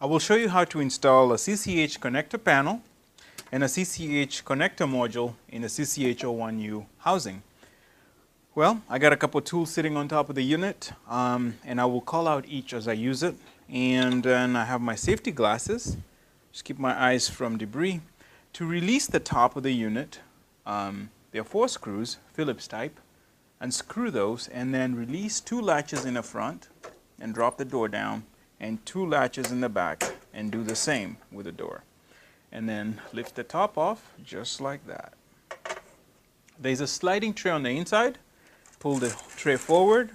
I will show you how to install a CCH connector panel and a CCH connector module in a CCH 01U housing. Well, I got a couple of tools sitting on top of the unit, and I will call out each as I use it. And then I have my safety glasses, just keep my eyes from debris. To release the top of the unit, there are 4 screws, Phillips type. Unscrew those and then release 2 latches in the front and drop the door down, and 2 latches in the back and do the same with the door. And then lift the top off just like that. There's a sliding tray on the inside. Pull the tray forward.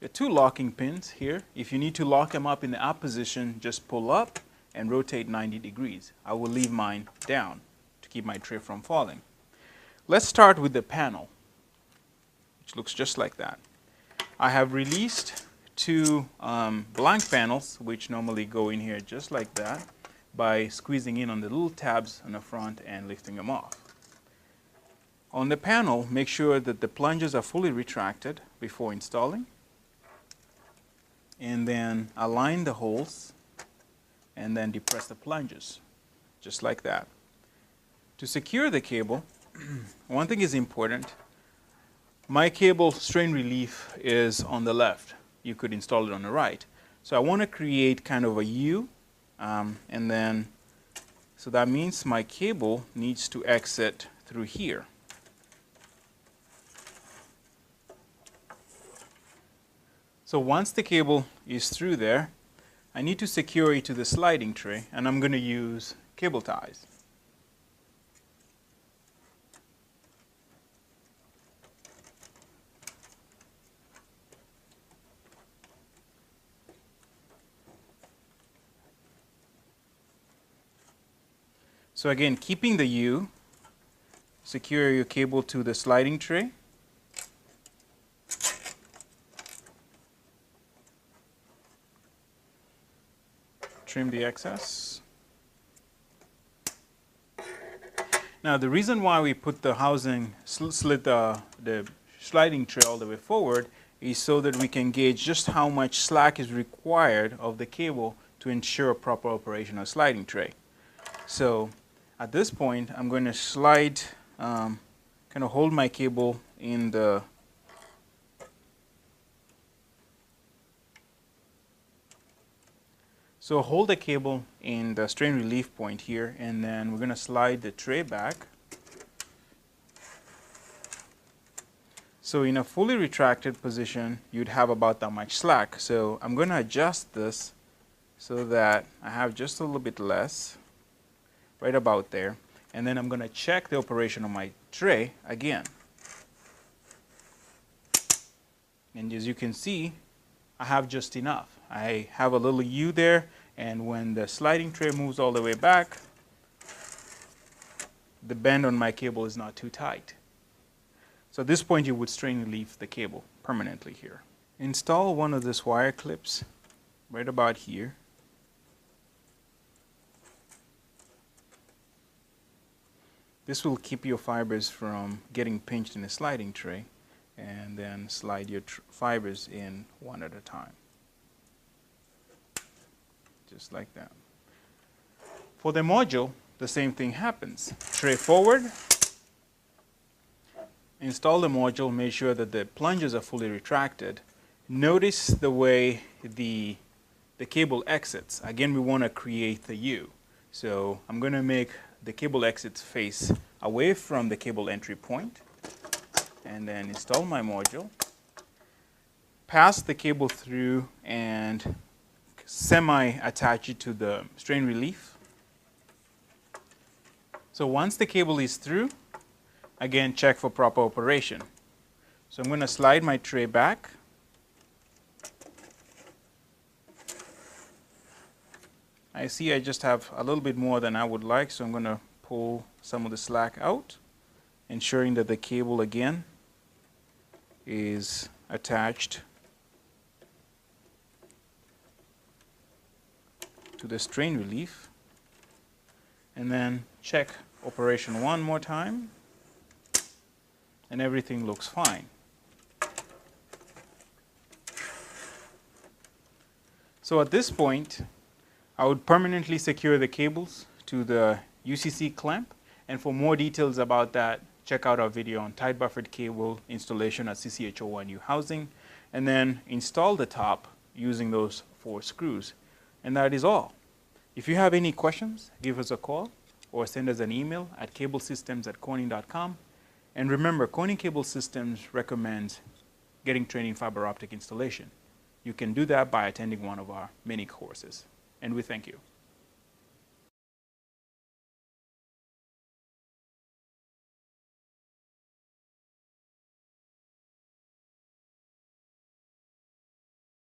There are 2 locking pins here. If you need to lock them up in the up position, just pull up and rotate 90 degrees. I will leave mine down to keep my tray from falling. Let's start with the panel, which looks just like that. I have released 2 blank panels, which normally go in here just like that, by squeezing in on the little tabs on the front and lifting them off. On the panel, make sure that the plungers are fully retracted before installing, and then align the holes and then depress the plungers just like that. To secure the cable, one thing is important. My cable strain relief is on the left. You could install it on the right. So I want to create kind of a U, and then, so that means my cable needs to exit through here. So once the cable is through there, I need to secure it to the sliding tray, and I'm going to use cable ties. So again, keeping the U, secure your cable to the sliding tray. Trim the excess. Now the reason why we put the housing, slid the sliding tray all the way forward is so that we can gauge just how much slack is required of the cable to ensure proper operation of sliding tray. So at this point, I'm going to slide, kind of hold my cable in the So hold the cable in the strain relief point here, and then we're going to slide the tray back. So in a fully retracted position, you'd have about that much slack. So I'm going to adjust this so that I have just a little bit less, right about there. And then I'm going to check the operation of my tray again. And as you can see, I have just enough. I have a little U there, and when the sliding tray moves all the way back, the bend on my cable is not too tight. So at this point, you would strain relieve the cable permanently here. Install one of these wire clips right about here. This will keep your fibers from getting pinched in the sliding tray, and then slide your fibers in one at a time. Just like that. For the module, the same thing happens. Tray forward, install the module, make sure that the plungers are fully retracted. Notice the way the cable exits. Again, we want to create the U. So I'm going to make the cable exits face away from the cable entry point, and then install my module, pass the cable through and semi-attach it to the strain relief. So once the cable is through, again check for proper operation. So I'm going to slide my tray back. I see I just have a little bit more than I would like, so I'm going to pull some of the slack out, ensuring that the cable again is attached to the strain relief, and then check operation one more time, and everything looks fine. So at this point, I would permanently secure the cables to the UCC clamp, and for more details about that, check out our video on tight buffered cable installation at CCH 01U housing, and then install the top using those 4 screws. And that is all. If you have any questions, give us a call or send us an email at cablesystems@corning.com. And remember, Corning Cable Systems recommends getting training in fiber optic installation. You can do that by attending one of our many courses. And we thank you.